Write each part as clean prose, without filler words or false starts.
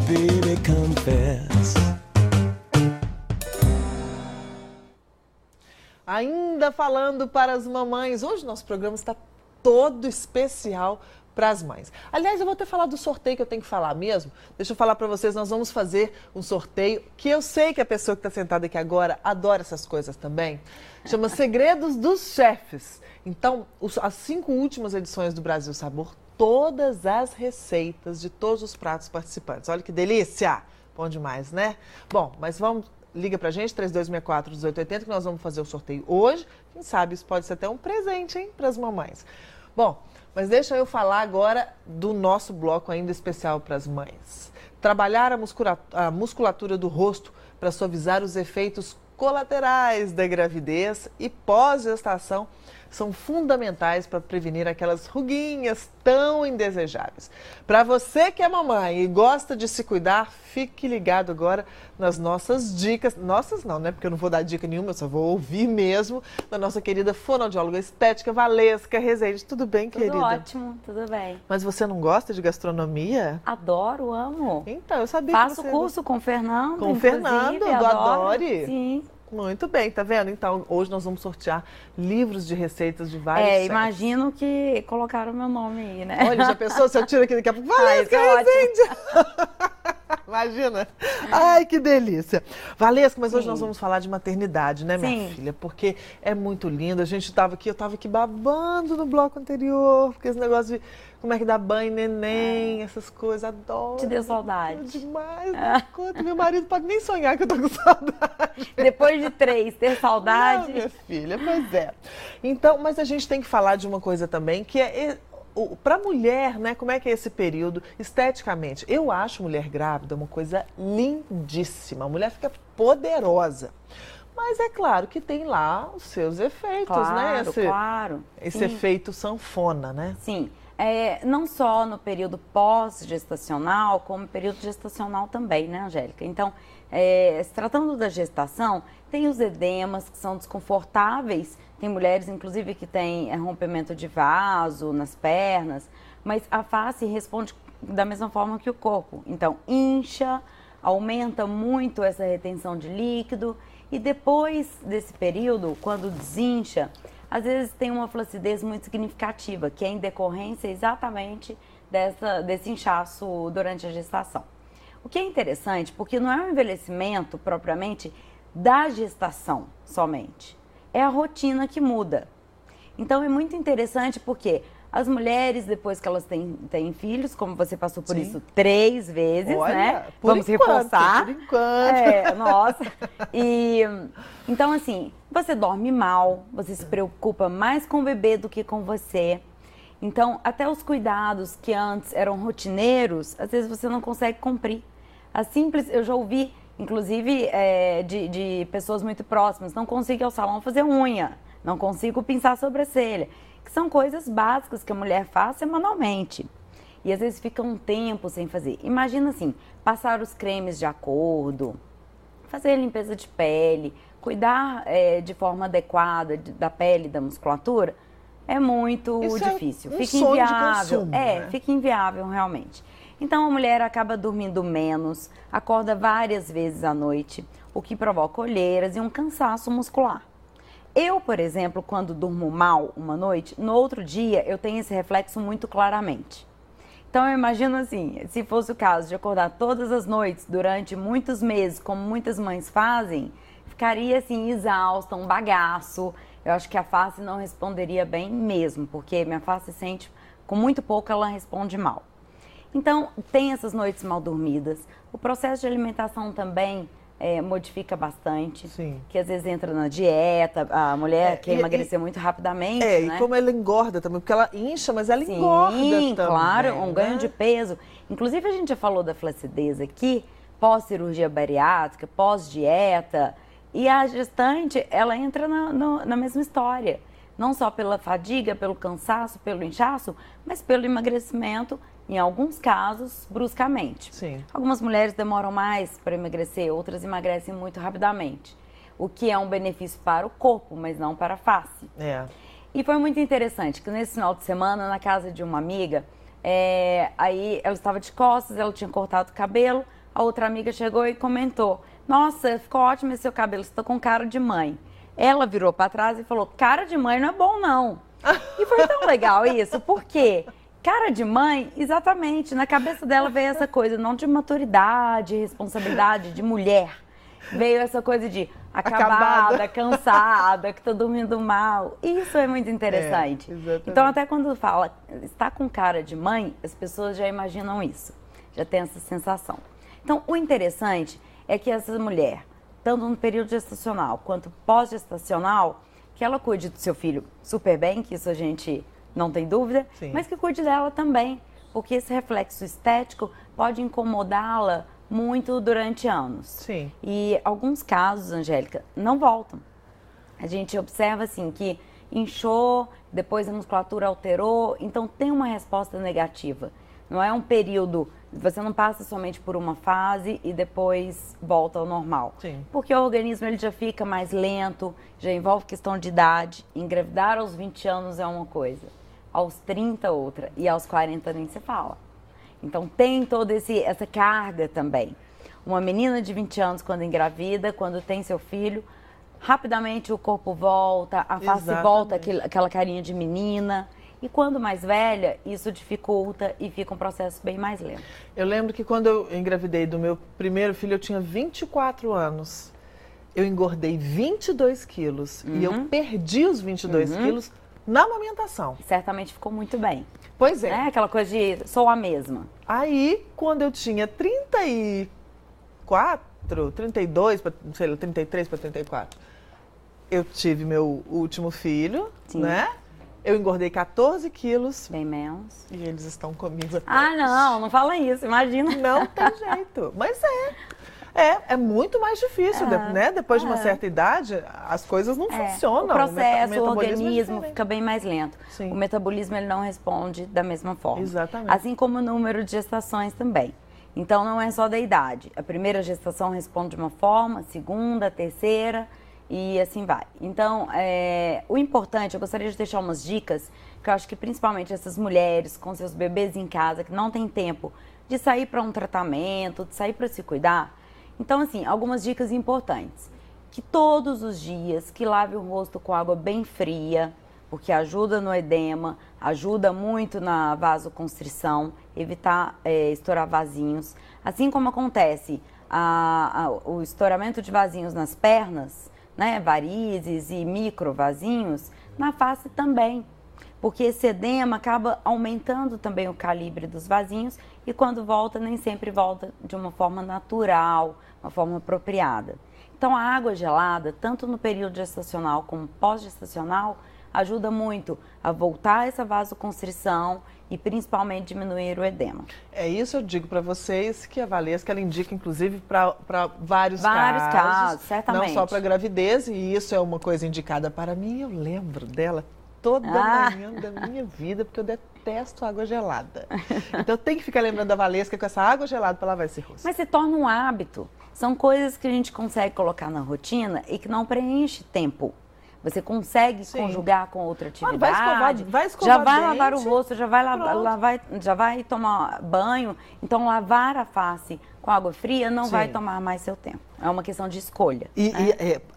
baby, confess. Ainda falando para as mamães, hoje nosso programa está todo especial para as mães. Aliás, eu vou até falar do sorteio que eu tenho que falar mesmo. Deixa eu falar para vocês, nós vamos fazer um sorteio que eu sei que a pessoa que está sentada aqui agora adora essas coisas também. Chama Segredos dos Chefes. Então, as 5 últimas edições do Brasil Sabor, todas as receitas de todos os pratos participantes. Olha que delícia! Bom demais, né? Bom, mas vamos... Liga pra gente, 3264-1880, que nós vamos fazer o sorteio hoje. Quem sabe isso pode ser até um presente, hein, para as mamães. Bom, mas deixa eu falar agora do nosso bloco ainda especial para as mães. Trabalhar a musculatura do rosto para suavizar os efeitos colaterais da gravidez e pós-gestação são fundamentais para prevenir aquelas ruguinhas tão indesejáveis. Para você que é mamãe e gosta de se cuidar, fique ligado agora nas nossas dicas. Nossas não, né? Porque eu não vou dar dica nenhuma, eu só vou ouvir mesmo da nossa querida fonoaudióloga estética Valesca Rezende. Tudo bem, querida? Tudo ótimo, tudo bem. Mas você não gosta de gastronomia? Adoro, amo. Então, eu sabia Faço que você... curso com o Fernando, Com o Fernando, do Adore? Sim. Muito bem, tá vendo? Então, hoje nós vamos sortear livros de receitas de vários chefes. Imagino que colocaram meu nome aí, né? Olha, já pensou? Se eu tiro aqui daqui a pouco, Valesca Rezende! Imagina? Ai, que delícia! Valesca, mas hoje nós vamos falar de maternidade, né, minha filha? Porque é muito lindo. Eu estava aqui babando no bloco anterior, porque esse negócio de como é que dá banho, neném, essas coisas, adoro. Te deu saudade. Demais, não conta. Meu marido pode nem sonhar que eu tô com saudade. Depois de 3, ter saudade. Não, minha filha, pois é. Então, mas a gente tem que falar de uma coisa também, que é... Para a mulher, né, como é que é esse período esteticamente? Eu acho mulher grávida uma coisa lindíssima. A mulher fica poderosa. Mas é claro que tem lá os seus efeitos, né? Esse efeito sanfona, né? Sim. Não só no período pós-gestacional, como período gestacional também, né, Angélica? Então, se tratando da gestação, tem os edemas que são desconfortáveis. Tem mulheres, inclusive, que têm rompimento de vaso nas pernas, mas a face responde da mesma forma que o corpo. Então, incha, aumenta muito essa retenção de líquido e depois desse período, quando desincha, às vezes tem uma flacidez muito significativa, que é em decorrência exatamente desse inchaço durante a gestação. O que é interessante, porque não é um envelhecimento propriamente da gestação somente. É a rotina que muda. Então é muito interessante porque as mulheres, depois que elas têm filhos, como você passou por isso 3 vezes, né? Vamos reforçar. Por enquanto. Nossa. Então, assim, você dorme mal, você se preocupa mais com o bebê do que com você. Então, até os cuidados que antes eram rotineiros, às vezes você não consegue cumprir. Eu já ouvi, inclusive, de pessoas muito próximas, não consigo ir ao salão fazer unha, não consigo pinçar a sobrancelha, que são coisas básicas que a mulher faz semanalmente. E às vezes fica um tempo sem fazer. Imagina assim, passar os cremes de acordo, fazer a limpeza de pele, cuidar de forma adequada da pele, da musculatura, é muito difícil. Fica inviável. Consumo, né? Fica inviável realmente. Então a mulher acaba dormindo menos, acorda várias vezes à noite, o que provoca olheiras e um cansaço muscular. Eu, por exemplo, quando durmo mal uma noite, no outro dia eu tenho esse reflexo muito claramente. Então eu imagino assim, se fosse o caso de acordar todas as noites durante muitos meses, como muitas mães fazem, ficaria assim exausta, um bagaço. Eu acho que a face não responderia bem mesmo, porque minha face sente, com muito pouco ela responde mal. Então, tem essas noites mal dormidas. O processo de alimentação também modifica bastante. Sim. Que às vezes entra na dieta, a mulher quer emagrecer muito rapidamente, né? E como ela engorda também, porque ela incha, mas ela engorda também. Claro, um ganho de peso. Inclusive, a gente já falou da flacidez aqui, pós-cirurgia bariátrica, pós-dieta. E a gestante, ela entra na mesma história. Não só pela fadiga, pelo cansaço, pelo inchaço, mas pelo emagrecimento, em alguns casos, bruscamente. Sim. Algumas mulheres demoram mais para emagrecer, outras emagrecem muito rapidamente. O que é um benefício para o corpo, mas não para a face. É. E foi muito interessante que nesse final de semana, na casa de uma amiga, Aí ela estava de costas, ela tinha cortado o cabelo, a outra amiga chegou e comentou: nossa, ficou ótimo esse seu cabelo, você tá com cara de mãe. Ela virou para trás e falou: cara de mãe não é bom não. E foi tão legal isso, porque cara de mãe, exatamente, na cabeça dela veio essa coisa, não de maturidade, responsabilidade, de mulher. Veio essa coisa de acabada, cansada, que tá dormindo mal. Isso é muito interessante. Então, até quando fala, está com cara de mãe, as pessoas já imaginam isso, já tem essa sensação. Então, o interessante é que essa mulher, tanto no período gestacional quanto pós-gestacional, que ela cuide do seu filho super bem, que isso a gente não tem dúvida, sim, mas que cuide dela também, porque esse reflexo estético pode incomodá-la muito durante anos. Sim. E alguns casos, Angélica, não voltam. A gente observa assim que inchou, depois a musculatura alterou, então tem uma resposta negativa. Não é um período, você não passa somente por uma fase e depois volta ao normal. Sim. Porque o organismo ele já fica mais lento, já envolve questão de idade. Engravidar aos 20 anos é uma coisa, aos 30 outra e aos 40 nem se fala. Então tem toda essa carga também. Uma menina de 20 anos quando engravida, quando tem seu filho, rapidamente o corpo volta, a face volta aquela carinha de menina. E quando mais velha, isso dificulta e fica um processo bem mais lento. Eu lembro que quando eu engravidei do meu primeiro filho, eu tinha 24 anos. Eu engordei 22 quilos e eu perdi os 22 quilos na amamentação. Certamente ficou muito bem. Pois é. Aquela coisa de sou a mesma. Aí, quando eu tinha 34, 32, sei lá, 33 para 34, eu tive meu último filho, sim, né? Eu engordei 14 quilos. Bem menos. E eles estão comigo até hoje. Não fala isso, imagina. Não tem jeito, mas é muito mais difícil, né? Depois de uma certa idade, as coisas não funcionam. O processo, o organismo é fica bem mais lento. Sim. O metabolismo ele não responde da mesma forma. Exatamente. Assim como o número de gestações também. Então não é só da idade. A primeira gestação responde de uma forma, a segunda, a terceira e assim vai. Então, o importante, eu gostaria de deixar umas dicas, que eu acho que principalmente essas mulheres com seus bebês em casa, que não tem tempo de sair para um tratamento, de sair para se cuidar. Então, assim, algumas dicas importantes. Que todos os dias, que lave o rosto com água bem fria, porque ajuda no edema, ajuda muito na vasoconstrição, evitar estourar vasinhos. Assim como acontece o estouramento de vasinhos nas pernas, né, varizes e microvasinhos, na face também. Porque esse edema acaba aumentando também o calibre dos vasinhos e quando volta, nem sempre volta de uma forma natural, uma forma apropriada. Então a água gelada, tanto no período gestacional como pós-gestacional, ajuda muito a voltar essa vasoconstrição e principalmente diminuir o edema. É isso eu digo para vocês que a Valesca ela indica inclusive para vários casos, certamente. Não só para gravidez, e isso é uma coisa indicada para mim, eu lembro dela toda manhã da minha vida, porque eu detesto água gelada. Então eu tenho que ficar lembrando da Valesca com essa água gelada para lavar esse rosto. Mas se torna um hábito. São coisas que a gente consegue colocar na rotina e que não preenche tempo. Você consegue conjugar com outra atividade. Vai escovar já vai dente, lavar o rosto, já vai tomar banho. Então, lavar a face com água fria não vai tomar mais seu tempo. É uma questão de escolha.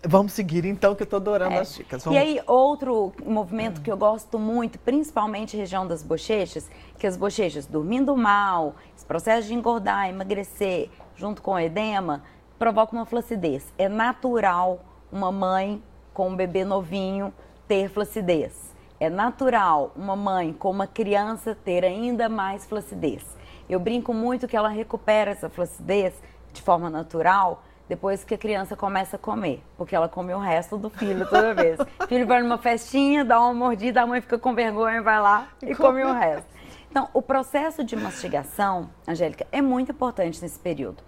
Vamos seguir, então, que eu estou adorando as dicas. E aí, outro movimento que eu gosto muito, principalmente região das bochechas, que as bochechas dormindo mal, esse processo de engordar, emagrecer, junto com o edema, provoca uma flacidez. É natural uma mãe com um bebê novinho ter flacidez. É natural uma mãe com uma criança ter ainda mais flacidez. Eu brinco muito que ela recupera essa flacidez de forma natural depois que a criança começa a comer, porque ela come o resto do filho toda vez. O filho vai numa festinha, dá uma mordida, a mãe fica com vergonha, vai lá e come o resto. Então, o processo de mastigação, Angélica, é muito importante nesse período.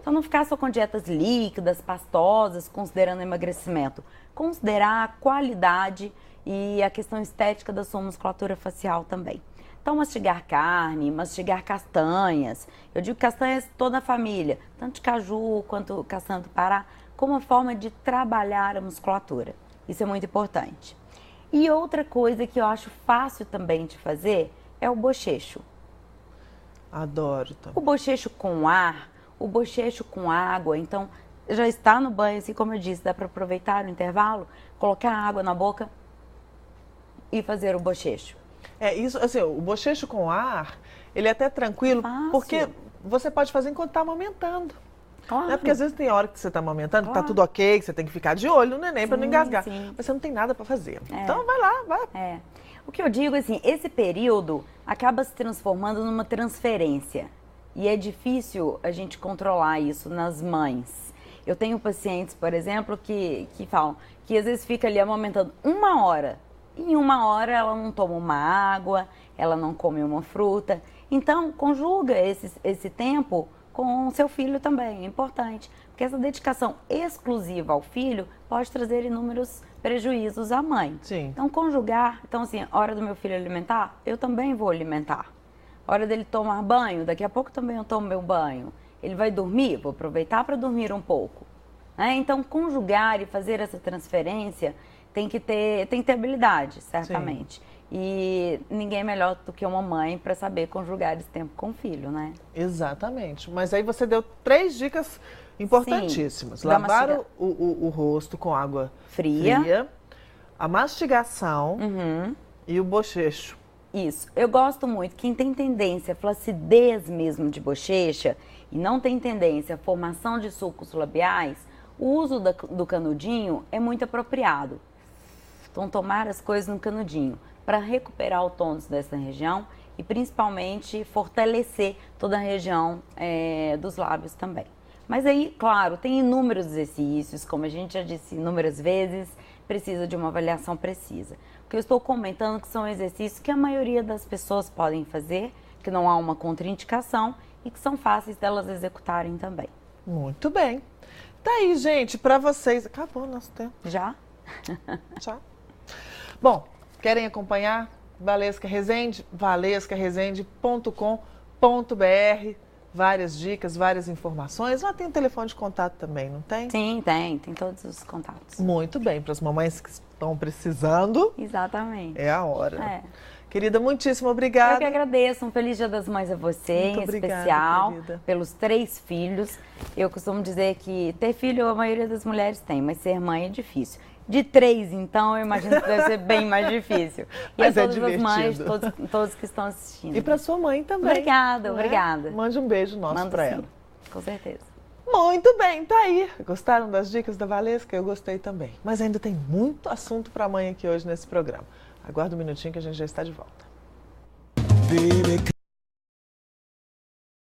Então, não ficar só com dietas líquidas, pastosas, considerando emagrecimento. Considerar a qualidade e a questão estética da sua musculatura facial também. Então, mastigar carne, mastigar castanhas. Eu digo castanhas toda a família, tanto de caju quanto castanha do Pará, como uma forma de trabalhar a musculatura. Isso é muito importante. E outra coisa que eu acho fácil também de fazer é o bochecho. Adoro também. O bochecho com ar, o bochecho com água, então já está no banho, assim como eu disse, dá para aproveitar no intervalo, colocar a água na boca e fazer o bochecho. Isso, assim, o bochecho com ar, ele é até tranquilo, Fácil. porque você pode fazer enquanto está amamentando. Claro. Porque às vezes tem hora que você está amamentando, que Claro. tá tudo ok, que você tem que ficar de olho no neném para não Sim, engasgar. sim. Mas você não tem nada para fazer. Então vai lá, vai. É. O que eu digo, assim, esse período acaba se transformando numa transferência. E é difícil a gente controlar isso nas mães. Eu tenho pacientes, por exemplo, que falam que às vezes fica ali amamentando 1 hora. E em 1 hora ela não toma uma água, ela não come uma fruta. Então, conjuga esse tempo com o seu filho também, é importante. Porque essa dedicação exclusiva ao filho pode trazer inúmeros prejuízos à mãe. Sim. Então, conjugar, então assim, hora do meu filho alimentar, eu também vou alimentar. Hora dele tomar banho, daqui a pouco também eu tomo meu banho. Ele vai dormir, vou aproveitar para dormir um pouco. Né? Então, conjugar e fazer essa transferência tem que ter habilidade, certamente. Sim. E ninguém é melhor do que uma mãe para saber conjugar esse tempo com o filho, né? Exatamente. Mas aí você deu 3 dicas importantíssimas. Sim. Lavar o rosto com água fria, a mastigação e o bochecho. Isso. Eu gosto muito. Quem tem tendência à flacidez mesmo de bochecha e não tem tendência à formação de sulcos labiais, o uso do canudinho é muito apropriado. Então, tomar as coisas no canudinho para recuperar o tônus dessa região e principalmente fortalecer toda a região dos lábios também. Mas aí, claro, tem inúmeros exercícios, como a gente já disse inúmeras vezes, precisa de uma avaliação precisa. O que eu estou comentando que são exercícios que a maioria das pessoas podem fazer, que não há uma contraindicação e que são fáceis delas executarem também. Muito bem. Tá aí, gente, para vocês. Acabou o nosso tempo. Já? Tchau. Bom, querem acompanhar? Valesca Rezende, valescarezende.com.br. Várias dicas, várias informações. Lá tem um telefone de contato também, não tem? Sim, tem todos os contatos. Muito bem, para as mamães que estão precisando. Exatamente. É a hora. É. Querida, muitíssimo obrigada. Eu que agradeço. Um feliz Dia das Mães a você, Muito em obrigada, especial, querida. pelos 3 filhos. Eu costumo dizer que ter filho a maioria das mulheres tem, mas ser mãe é difícil. De 3, então, eu imagino que deve ser bem mais difícil. E Mas a é todas as mães, divertido. todos que estão assistindo. E para sua mãe também. Obrigada, não é? obrigada. Mande um beijo nosso para ela. Com certeza. Muito bem, tá aí. Gostaram das dicas da Valesca? Eu gostei também. Mas ainda tem muito assunto para a mãe aqui hoje nesse programa. Aguarda um minutinho que a gente já está de volta. Baby,